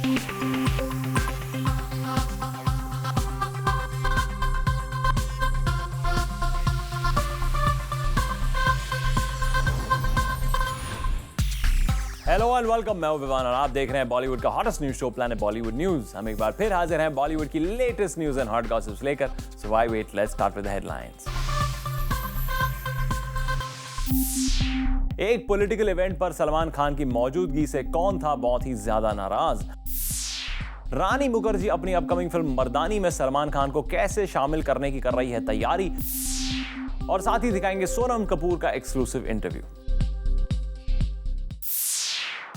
Hello and welcome, मैं हूं विवान और आप देख रहे हैं बॉलीवुड का hottest news show Planet Bollywood news. हम एक बार फिर हाजिर हैं बॉलीवुड की latest news and hot gossips लेकर। So why wait, let's start with the headlines. एक पॉलिटिकल इवेंट पर सलमान खान की मौजूदगी से कौन था बहुत ही ज्यादा नाराज? रानी मुखर्जी अपनी अपकमिंग फिल्म मर्दानी में सलमान खान को कैसे शामिल करने की कर रही है तैयारी, और साथ ही दिखाएंगे सोनम कपूर का exclusive interview.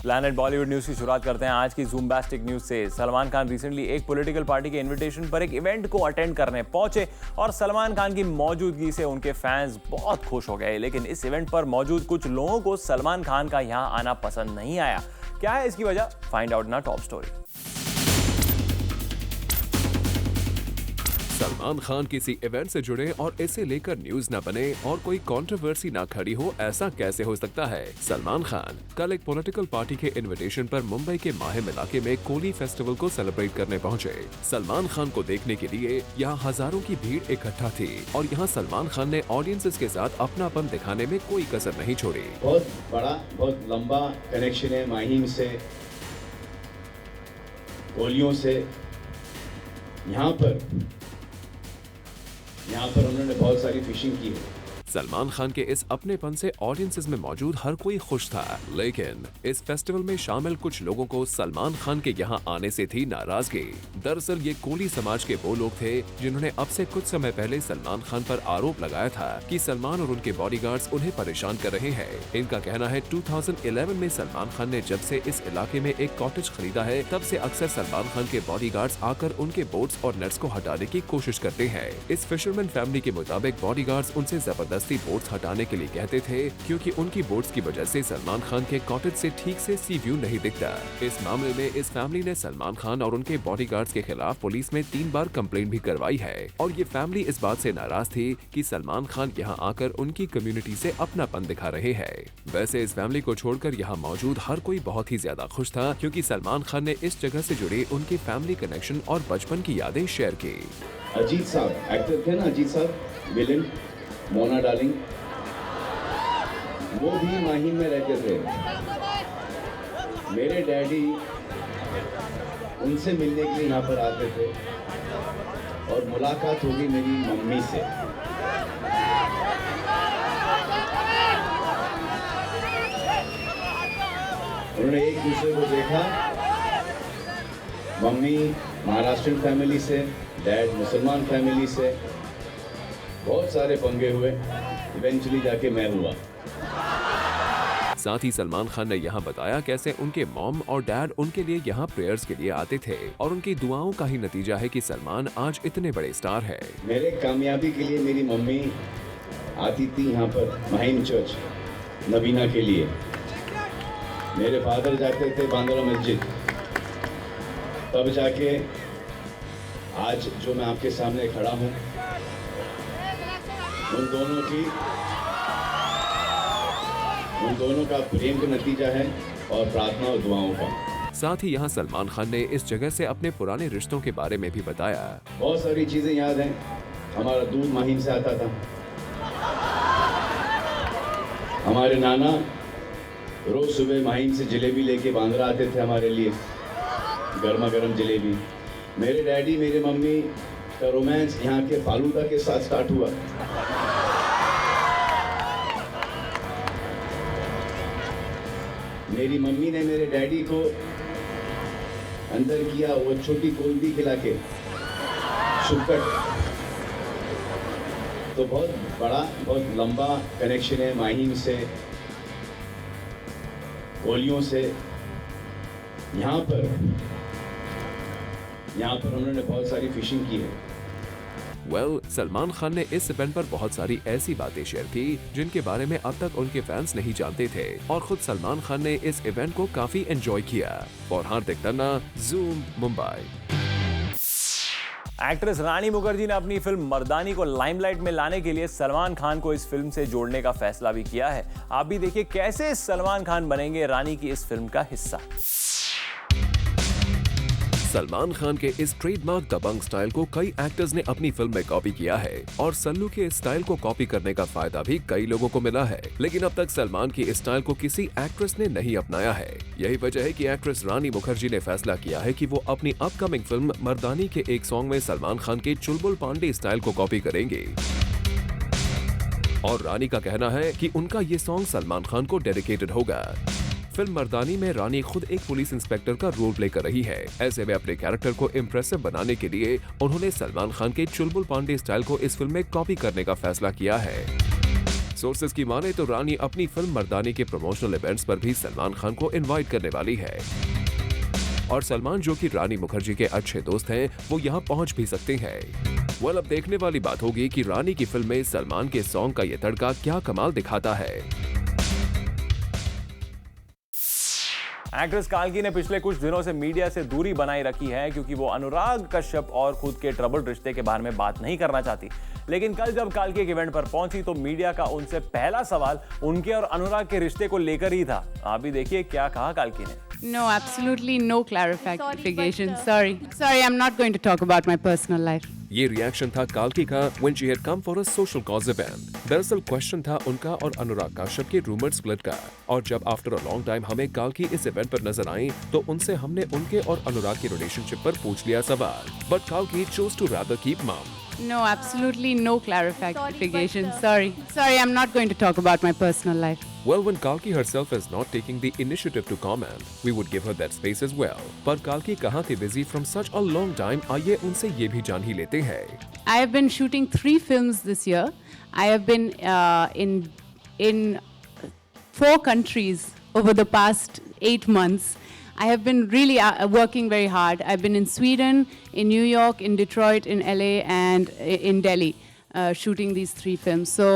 Planet Bollywood news की शुरुआत करते हैं आज की ज़ूमबास्टिक न्यूज से। सलमान खान रिसेंटली एक पॉलिटिकल पार्टी के इनविटेशन पर एक इवेंट को अटेंड करने पहुंचे और सलमान खान की मौजूदगी से उनके फैंस बहुत खुश हो गए। लेकिन इस इवेंट पर मौजूद कुछ लोगों को सलमान खान का यहां आना पसंद नहीं आया। क्या है इसकी वजह? फाइंड आउट ना टॉप स्टोरी। सलमान खान किसी इवेंट से जुड़े और इसे लेकर न्यूज न बने और कोई कंट्रोवर्सी ना खड़ी हो, ऐसा कैसे हो सकता है? सलमान खान कल एक पॉलिटिकल पार्टी के इनविटेशन पर मुंबई के माहिम इलाके में कोली फेस्टिवल को सेलिब्रेट करने पहुंचे। सलमान खान को देखने के लिए यहाँ हजारों की भीड़ इकट्ठा थी और यहाँ सलमान खान ने ऑडियंसेस के साथ अपनापन दिखाने में कोई कसर नहीं छोड़ी। बहुत बड़ा, बहुत लंबा कनेक्शन है माहिम से, गोलियों से। यहाँ पर उन्होंने बहुत सारी फिशिंग की है। सलमान खान के इस अपनेपन से ऑडियंसेस में मौजूद हर कोई खुश था, लेकिन इस फेस्टिवल में शामिल कुछ लोगों को सलमान खान के यहाँ आने से थी नाराजगी। दरअसल ये कोली समाज के वो लोग थे जिन्होंने अब से कुछ समय पहले सलमान खान पर आरोप लगाया था कि सलमान और उनके बॉडीगार्ड्स उन्हें परेशान कर रहे हैं। इनका कहना है 2011 में सलमान खान ने जब से इस इलाके में एक कॉटेज खरीदा है, तब से अक्सर सलमान खान के बॉडीगार्ड्स आकर उनके बोट्स और नेट्स को हटाने की कोशिश करते हैं। इस फिशरमैन फैमिली के मुताबिक बॉडीगार्ड्स उनसे जबरदस्ती बोट्स हटाने के लिए कहते थे क्योंकि उनकी बोट्स की वजह से सलमान खान के कॉटेज से ठीक से सी व्यू नहीं दिखता। इस मामले में इस फैमिली ने सलमान खान और उनके बॉडीगार्ड्स के खिलाफ पुलिस में 3 बार कंप्लेंट भी करवाई है और ये फैमिली इस बात से नाराज थी कि सलमान खान यहाँ आकर उनकी कम्युनिटी से अपनापन दिखा रहे हैं। वैसे इस फैमिली को छोड़कर यहाँ मौजूद हर कोई बहुत ही ज्यादा खुश था क्योंकि सलमान खान ने इस जगह से जुड़े उनके फैमिली कनेक्शन और बचपन की यादें शेयर की। अजीत साहब एक्टर थे ना, अजीत साहब विलेन, मोना डार्लिंग, वो भी माहिम में रहते थे। मेरे डैडी उनसे मिलने के लिए यहाँ पर आते थे और मुलाकात होगी मेरी मम्मी से। उन्होंने एक दूसरे को देखा। मम्मी महाराष्ट्रियन फैमिली से, डैड मुसलमान फैमिली से, बहुत सारे पंगे हुए, इवेंचुअली जाके मैं हुआ। साथ ही सलमान खान ने यहाँ बताया कैसे उनके मॉम और डैड उनके लिए यहाँ प्रेयर्स के लिए आते थे और उनकी दुआओं का ही नतीजा है कि सलमान आज इतने बड़े स्टार है। मेरे कामयाबी के लिए मेरी मम्मी आती थी यहाँ पर माहिम चर्च नबीना के लिए। मेरे फादर जाते थे बांद्रा मस्जिद। तब जाके आज जो मैं आपके सामने खड़ा हूँ, उन दोनों का प्रेम का नतीजा है और प्रार्थना और दुआओं का। साथ ही यहाँ सलमान खान ने इस जगह से अपने पुराने रिश्तों के बारे में भी बताया। बहुत सारी चीजें याद हैं। हमारा दूध माहिम से आता था। हमारे नाना रोज सुबह माहिम से जलेबी लेके बांद्रा आते थे हमारे लिए, गर्मा गर्म जलेबी। मेरे डैडी, मेरे मम्मी का रोमांस यहाँ के फालूदा के साथ स्टार्ट हुआ। मेरी मम्मी ने मेरे डैडी को अंदर किया, वो छोटी कोलबी खिला के, सुक्कट। तो बहुत बड़ा, बहुत लंबा कनेक्शन है माहिम से, गोलियों से। यहाँ पर उन्होंने बहुत सारी फिशिंग की है। सलमान खान ने इस इवेंट पर बहुत सारी ऐसी बातें शेयर की जिनके बारे में अब तक उनके फैंस नहीं जानते थे और खुद सलमान खान ने इस इवेंट को काफी एंजॉय किया। और हार्दिक तन्ना, ज़ूम, मुंबई। एक्ट्रेस रानी मुखर्जी ने अपनी फिल्म मर्दानी को लाइमलाइट में लाने के लिए सलमान खान को इस फिल्म से जोड़ने का फैसला भी किया है। आप भी देखिए कैसे सलमान खान बनेंगे रानी की इस फिल्म का हिस्सा। सलमान खान के इस ट्रेडमार्क दबंग स्टाइल को कई एक्टर्स ने अपनी फिल्म में कॉपी किया है और सल्लू के इस स्टाइल को कॉपी करने का फायदा भी कई लोगों को मिला है, लेकिन अब तक सलमान की इस स्टाइल को किसी एक्ट्रेस ने नहीं अपनाया है। यही वजह है कि एक्ट्रेस रानी मुखर्जी ने फैसला किया है कि वो अपनी अपकमिंग फिल्म मर्दानी के एक सॉन्ग में सलमान खान के चुलबुल पांडे स्टाइल को कॉपी करेंगे। और रानी का कहना है कि उनका ये सॉन्ग सलमान खान को डेडिकेटेड होगा। फिल्म मर्दानी में रानी खुद एक पुलिस इंस्पेक्टर का रोल प्ले कर रही है। ऐसे में अपने कैरेक्टर को इम्प्रेसिव बनाने के लिए उन्होंने सलमान खान के चुलबुल पांडे स्टाइल को इस फिल्म में कॉपी करने का फैसला किया है। सोर्सेज की माने तो रानी अपनी फिल्म मर्दानी के प्रमोशनल इवेंट्स पर भी सलमान खान को इनवाइट करने वाली है और सलमान, जो कि रानी मुखर्जी के अच्छे दोस्त हैं, वो यहाँ पहुँच भी सकते हैं। अब देखने वाली बात होगी कि रानी की फिल्म में सलमान के सॉन्ग का ये तड़का क्या कमाल दिखाता है। एक्ट्रेस काल्की ने पिछले कुछ दिनों से मीडिया से दूरी बनाई रखी है क्योंकि वो अनुराग कश्यप और खुद के ट्रबल रिश्ते के बारे में बात नहीं करना चाहती। लेकिन कल जब काल्की एक इवेंट पर पहुंची तो मीडिया का उनसे पहला सवाल उनके और अनुराग के रिश्ते को लेकर ही था। आप भी देखिए क्या कहा काल्की ने। No, absolutely no clarification. Sorry, I'm not going to talk about my personal life. ये रिएक्शन था काल्की का when she had come for a social cause event। दरअसल क्वेश्चन था उनका और अनुराग कश्यप के रूमर स्प्लिट का, और जब आफ्टर अ लॉन्ग टाइम हमें काल्की इस इवेंट पर नजर आई तो उनसे हमने उनके और अनुराग के रिलेशनशिप पर पूछ लिया सवाल, but काल्की chose to rather keep mum। No, absolutely no clarification. Sorry, I'm not going to talk about my personal life. Well, when Kalki herself is not taking the initiative to comment, we would give her that space as well. पर Kalki कहाँ थी busy from such a long time? आइए उनसे ये भी जान ही लेते हैं। I have been shooting 3 films this year. I have been in 4 countries over the past 8 months. I have been really working very hard. I've been in Sweden, in New York, in Detroit, in LA, and in Delhi, shooting these 3 films. So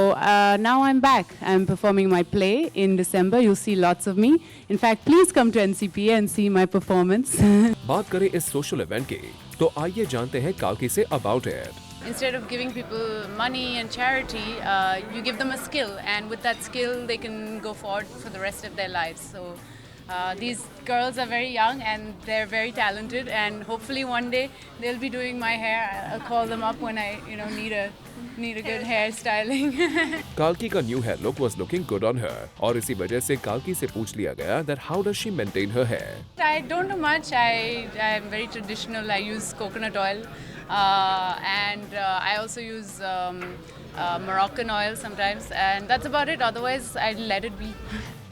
now I'm back. I'm performing my play in December. You'll see lots of me. In fact, please come to NCPA and see my performance. बात करें इस social event की, तो आइए जानते हैं काल्की से about it. Instead of giving people money and charity, you give them a skill, and with that skill, they can go forward for the rest of their lives. So. These girls are very young and they're very talented, and hopefully one day they'll be doing my hair. I'll call them up when I, need a good hair styling. काल्की का new hair look was looking good on her, और इसी वजह से काल्की से पूछ लिया गया that how does she maintain her hair? I don't do much. I'm very traditional. I use coconut oil, and I also use Moroccan oil sometimes, and that's about it. Otherwise, I let it be.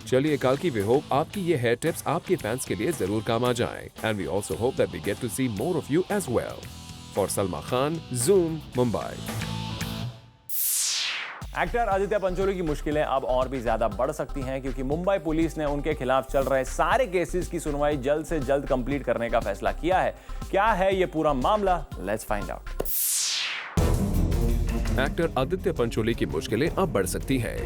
चलिए काल्की, we hope आपकी ये hair tips आपके fans के लिए जरूर काम आ जाएं, and we also hope that we get to see more of you as well. For Salma Khan, Zoom, Mumbai. Actor Aditya Pancholi की मुश्किलें अब और भी ज्यादा बढ़ सकती हैं क्योंकि मुंबई पुलिस ने उनके खिलाफ चल रहे सारे केसेस की सुनवाई जल्द से जल्द कंप्लीट करने का फैसला किया है। क्या है ये पूरा मामला? Let's find out. Actor Aditya Pancholi की मुश्किलें अब बढ़ सकती हैं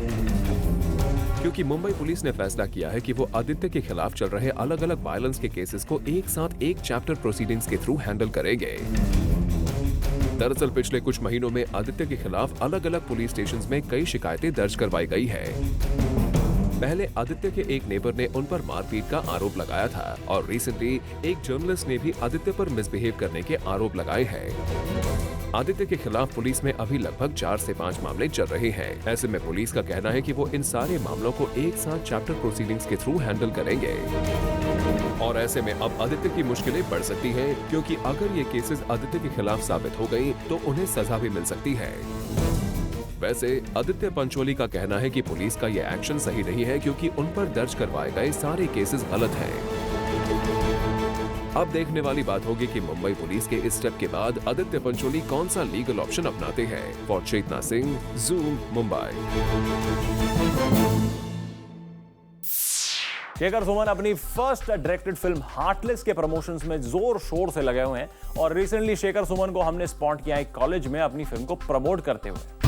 क्योंकि मुंबई पुलिस ने फैसला किया है कि वो आदित्य के खिलाफ चल रहे अलग अलग वायलेंस के केसेस को एक साथ एक चैप्टर प्रोसीडिंग्स के थ्रू हैंडल करेंगे। दरअसल पिछले कुछ महीनों में आदित्य के खिलाफ अलग अलग पुलिस स्टेशंस में कई शिकायतें दर्ज करवाई गई है। पहले आदित्य के एक नेबर ने उन पर मारपीट का आरोप लगाया था और रिसेंटली एक जर्नलिस्ट ने भी आदित्य पर मिसबिहेव करने के आरोप लगाए हैं। आदित्य के खिलाफ पुलिस में अभी लगभग 4 से 5 मामले चल रहे हैं। ऐसे में पुलिस का कहना है कि वो इन सारे मामलों को एक साथ चैप्टर प्रोसीडिंग्स के थ्रू हैंडल करेंगे। और ऐसे में अब आदित्य की मुश्किलें बढ़ सकती हैं क्योंकि अगर ये केसेस आदित्य के खिलाफ साबित हो गई तो उन्हें सजा भी मिल सकती है। वैसे आदित्य पंचोली का कहना है कि पुलिस का ये एक्शन सही नहीं है क्योंकि उन पर दर्ज करवाए गए सारे केसेस गलत हैं। अब देखने वाली बात होगी कि मुंबई पुलिस के इस स्टेप के बाद आदित्य पंचोली कौन सा लीगल ऑप्शन अपनाते हैं। For Chetna Singh, Zoom, Mumbai. शेखर सुमन अपनी फर्स्ट डायरेक्टेड फिल्म हार्टलेस के प्रमोशंस में जोर शोर से लगे हुए हैं और रिसेंटली शेखर सुमन को हमने स्पॉट किया एक कॉलेज में अपनी फिल्म को प्रमोट करते हुए।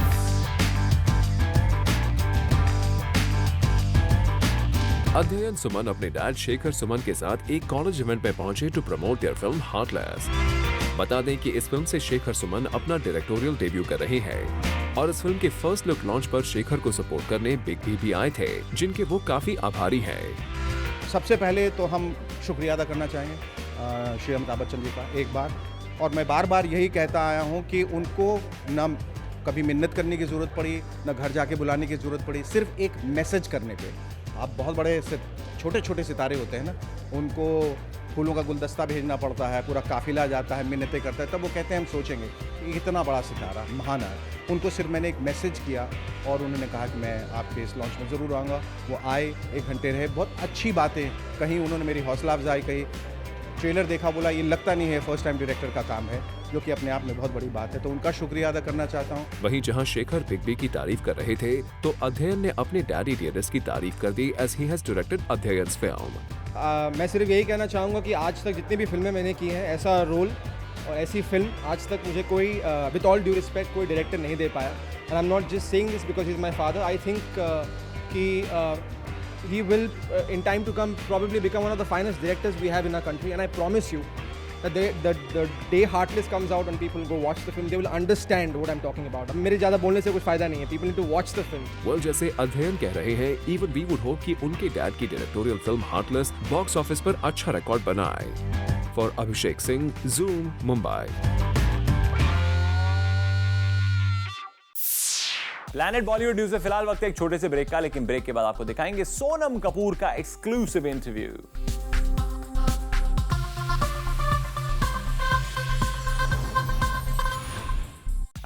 अध्ययन सुमन अपने डैड शेखर सुमन के साथ एक कॉलेज इवेंट में पहुंचे to promote their film Heartless. बता दें कि इस फिल्म से शेखर सुमन अपना डायरेक्टोरियल डेब्यू कर रहे हैं और इस फिल्म के फर्स्ट लुक लॉन्च पर शेखर को सपोर्ट करने बिग बी भी आए थे, जिनके वो काफी आभारी हैं। सबसे पहले तो हम शुक्रिया अदा करना चाहेंगे श्री अमिताभ बच्चन जी का एक बार, और मैं बार बार यही कहता आया हूँ कि उनको ना कभी मिन्नत करने की ज़रूरत पड़ी, ना घर जाके बुलाने की ज़रूरत पड़ी, सिर्फ एक मैसेज करने पे। आप बहुत बड़े छोटे छोटे सितारे होते हैं ना, उनको फूलों का गुलदस्ता भेजना पड़ता है, पूरा काफिला जाता है, मिन्नतें करता है, तब वो कहते हैं हम सोचेंगे कि इतना बड़ा सितारा महान है। उनको सिर्फ मैंने एक मैसेज किया और उन्होंने कहा कि मैं आपके इस लॉन्च में ज़रूर आऊँगा। वो आए, 1 घंटे रहे, बहुत अच्छी बातें कहीं, उन्होंने मेरी हौसला अफजाई कही। ट्रेलर देखा, बोला ये लगता नहीं है फर्स्ट टाइम डायरेक्टर का काम है, जो कि अपने आप में बहुत बड़ी बात है, तो उनका शुक्रिया अदा करना चाहता हूँ। वहीं जहां शेखर बिग बी की तारीफ कर रहे थे, तो अध्ययन ने अपने डैडी डियरेस्ट की तारीफ कर दी as he has directed Adhyayan's film. मैं सिर्फ यही कहना चाहूँगा कि आज तक जितनी भी फिल्में मैंने की हैं, ऐसा रोल और ऐसी फिल्म आज तक मुझे कोई विद ऑल ड्यू रिस्पेक्ट कोई डायरेक्टर नहीं दे पाया। And I am not just saying this because he is my father. I think कि he will in time to come probably become one of the finest directors we have in our country, and I promise you that the day Heartless comes out and people go watch the film, they will understand what I'm talking about. अब मेरे ज़्यादा बोलने से कुछ फ़ायदा नहीं है, people need to watch the film. Well, जैसे अध्ययन कह रहे हैं, even we would hope कि उनके डैड की directorial film heartless box office पर अच्छा रिकॉर्ड बनाए। For Abhishek Singh, Zoom, Mumbai. Planet Bollywood news से फिलहाल वक्त है एक छोटे से ब्रेक का, लेकिन ब्रेक के बाद आपको दिखाएंगे सोनम कपूर का exclusive interview.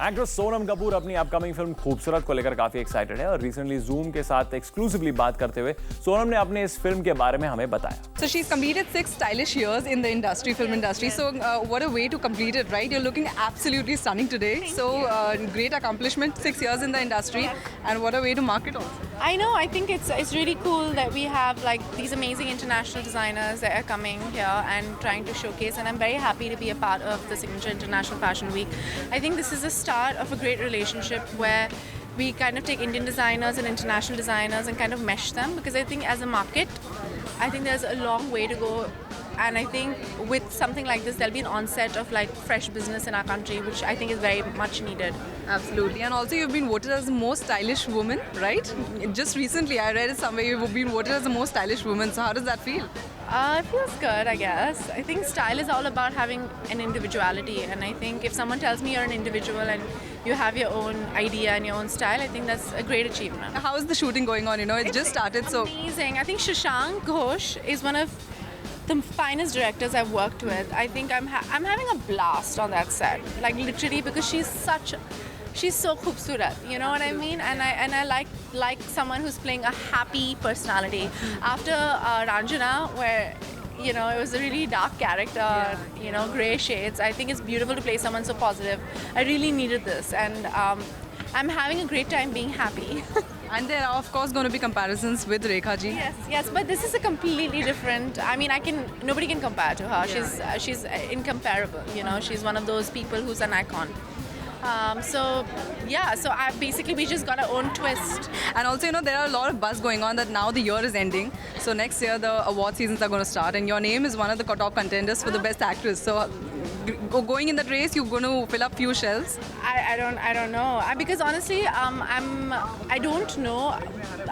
Actress Sonam Kapoor अपनी अपकमिंग फिल्म खूबसूरत को लेकर काफी एक्साइटेड है और रिसेंटली जूम के साथ एक्सक्लूसिवली बात करते हुए सोनम ने अपने इस फिल्म के बारे में हमें बताया। So she's completed 6 stylish years in the industry, film industry. So what a way to complete it, right? You're looking absolutely stunning today. So great accomplishment, 6 years in the industry, and what a way to mark it also. I know. I think it's really cool that we have like these amazing international designers that are coming here and trying to showcase. And I'm very happy to be a part of the Signature International Fashion Week. I think this is the start of a great relationship where we kind of take Indian designers and international designers and kind of mesh them, because I think as a market, I think there's a long way to go. And I think with something like this, there'll be an onset of like fresh business in our country, which I think is very much needed. Absolutely. And also you've been voted as the most stylish woman, right? Just recently, I read it somewhere, you've been voted as the most stylish woman. So how does that feel? It feels good, I guess. I think style is all about having an individuality. And I think if someone tells me you're an individual and you have your own idea and your own style, I think that's a great achievement. How is the shooting going on? You know, it just started, so amazing. I think Shashank Ghosh is one of the finest directors I've worked with. I think I'm having a blast on that set, like literally, because she's so khoobsurat, you know what I mean? And I like someone who's playing a happy personality. After Ranjana, where you know it was a really dark character, you know, grey shades, I think it's beautiful to play someone so positive. I really needed this, and I'm having a great time being happy. And there are of course going to be comparisons with Rekha ji. Yes, but this is a completely different. I mean, nobody can compare to her. She's incomparable. You know, she's one of those people who's an icon. So we just got our own twist. And also, you know, there are a lot of buzz going on that now the year is ending. So next year the award seasons are going to start, and your name is one of the top contenders for the best actress. So going in that race, you're going to fill up few shelves. I don't know, because honestly, I don't know.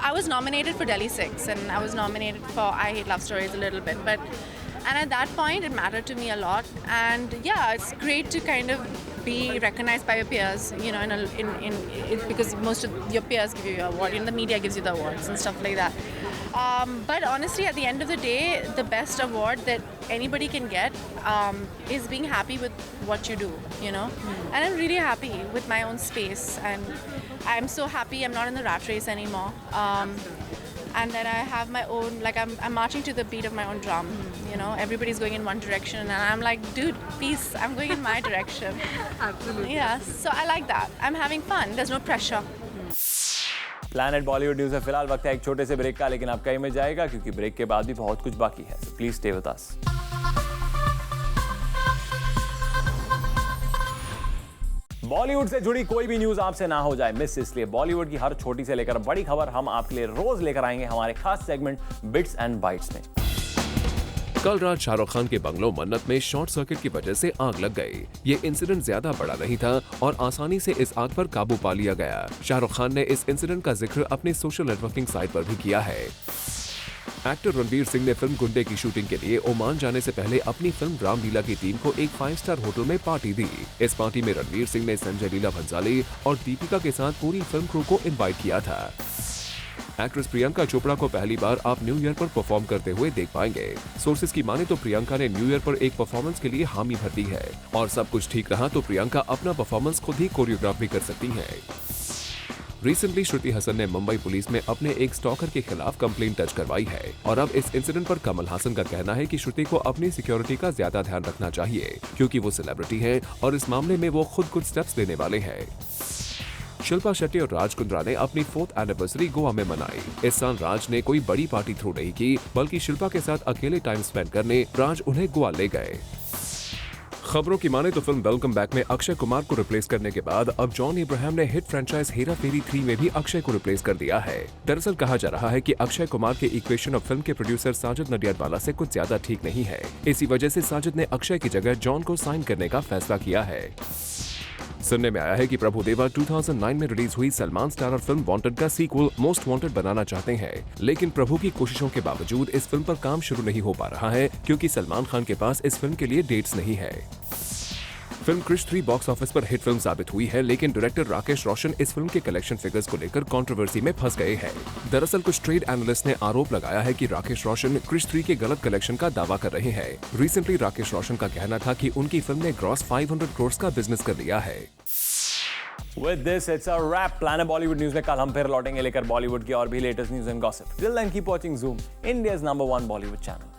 I was nominated for Delhi 6, and I was nominated for I Hate Love Stories a little bit, and at that point it mattered to me a lot. And yeah, it's great to kind of be recognized by your peers, you know, because most of your peers give you your award, and the media gives you the awards and stuff like that. But honestly, at the end of the day, the best award that anybody can get is being happy with what you do, you know. And I'm really happy with my own space, and I'm so happy I'm not in the rat race anymore. And that I have my own, like I'm marching to the beat of my own drum, you know. Everybody's going in one direction, and I'm like, dude, peace, I'm going in my direction. Absolutely. Yeah, so I like that. I'm having fun. There's no pressure. Planet Bollywood news है फिलहाल वक्त है एक छोटे से break का, लेकिन आप कहीं में जाएगा क्योंकि ब्रेक के बाद भी बहुत कुछ बाकी है। So please stay with us. Bollywood से जुड़ी कोई भी न्यूज आपसे ना हो जाए मिस, इसलिए बॉलीवुड की हर छोटी से लेकर बड़ी खबर हम आपके लिए रोज लेकर आएंगे हमारे खास सेगमेंट बिट्स एंड बाइट्स में। कल रात शाहरुख खान के बंगलो मन्नत में शॉर्ट सर्किट की वजह से आग लग गई। ये इंसिडेंट ज्यादा बड़ा नहीं था और आसानी से इस आग पर काबू पा लिया गया। शाहरुख खान ने इस इंसिडेंट का जिक्र अपने सोशल नेटवर्किंग साइट पर भी किया है। एक्टर रणवीर सिंह ने फिल्म गुंडे की शूटिंग के लिए ओमान जाने से पहले अपनी फिल्म रामलीला की टीम को एक 5-स्टार होटल में पार्टी दी। इस पार्टी में रणवीर सिंह ने संजय लीला भंसाली और दीपिका के साथ पूरी फिल्म क्रू को इनवाइट किया था। एक्ट्रेस प्रियंका चोपड़ा को पहली बार आप न्यू ईयर पर परफॉर्म करते हुए देख पाएंगे। सोर्सेज की माने तो प्रियंका ने न्यू ईयर पर एक परफॉर्मेंस के लिए हामी भर दी है और सब कुछ ठीक रहा तो प्रियंका अपना परफॉर्मेंस खुद ही कोरियोग्राफ भी कर सकती हैं। रिसेंटली श्रुति हसन ने मुंबई पुलिस में अपने एक स्टॉकर के खिलाफ कंप्लेंट दर्ज करवाई है और अब इस इंसिडेंट पर कमल हासन का कहना है कि श्रुति को अपनी सिक्योरिटी का ज्यादा ध्यान रखना चाहिए क्योंकि वो सेलिब्रिटी है और इस मामले में वो खुद कुछ स्टेप्स लेने वाले हैं। शिल्पा शेट्टी और राज कुंद्रा ने अपनी 4th एनिवर्सरी गोवा में मनाई। इस साल राज ने कोई बड़ी पार्टी थ्रो नहीं की बल्कि शिल्पा के साथ अकेले टाइम स्पेंड करने राज उन्हें गोवा ले गए। खबरों की माने तो फिल्म वेलकम बैक में अक्षय कुमार को रिप्लेस करने के बाद अब जॉन इब्राहिम ने हिट फ्रेंचाइज हेरा फेरी 3 में भी अक्षय को रिप्लेस कर दिया है। दरअसल कहा जा रहा है कि अक्षय कुमार के इक्वेशन ऑफ फिल्म के प्रोड्यूसर साजिद नडियाडवाला से कुछ ज्यादा ठीक नहीं है। इसी वजह से साजिद ने अक्षय की जगह जॉन को साइन करने का फैसला किया है। सुनने में आया है कि प्रभुदेवा 2009 में रिलीज हुई सलमान स्टारर फिल्म वांटेड का सीक्वल मोस्ट वांटेड बनाना चाहते हैं, लेकिन प्रभु की कोशिशों के बावजूद इस फिल्म पर काम शुरू नहीं हो पा रहा है क्योंकि सलमान खान के पास इस फिल्म के लिए डेट्स नहीं है। फिल्म क्रिश 3 बॉक्स ऑफिस पर हिट फिल्म साबित हुई है, लेकिन डायरेक्टर राकेश रोशन इस फिल्म के कलेक्शन फिगर्स को लेकर कंट्रोवर्सी में फंस गए हैं। दरअसल कुछ ट्रेड एनालिस्ट ने आरोप लगाया है कि राकेश रोशन क्रिश 3 के गलत कलेक्शन का दावा कर रहे हैं। रिसेंटली राकेश रोशन का कहना था कि उनकी फिल्म ने ग्रॉस 500 करोड़ का बिजनेस कर लिया है। With this, it's a wrap. Planet Bollywood News में कल हम फिर लौटेंगे लेकर बॉलीवुड की और भी latest news and gossip. Till then, keep watching Zoom, India's #1 Bollywood channel.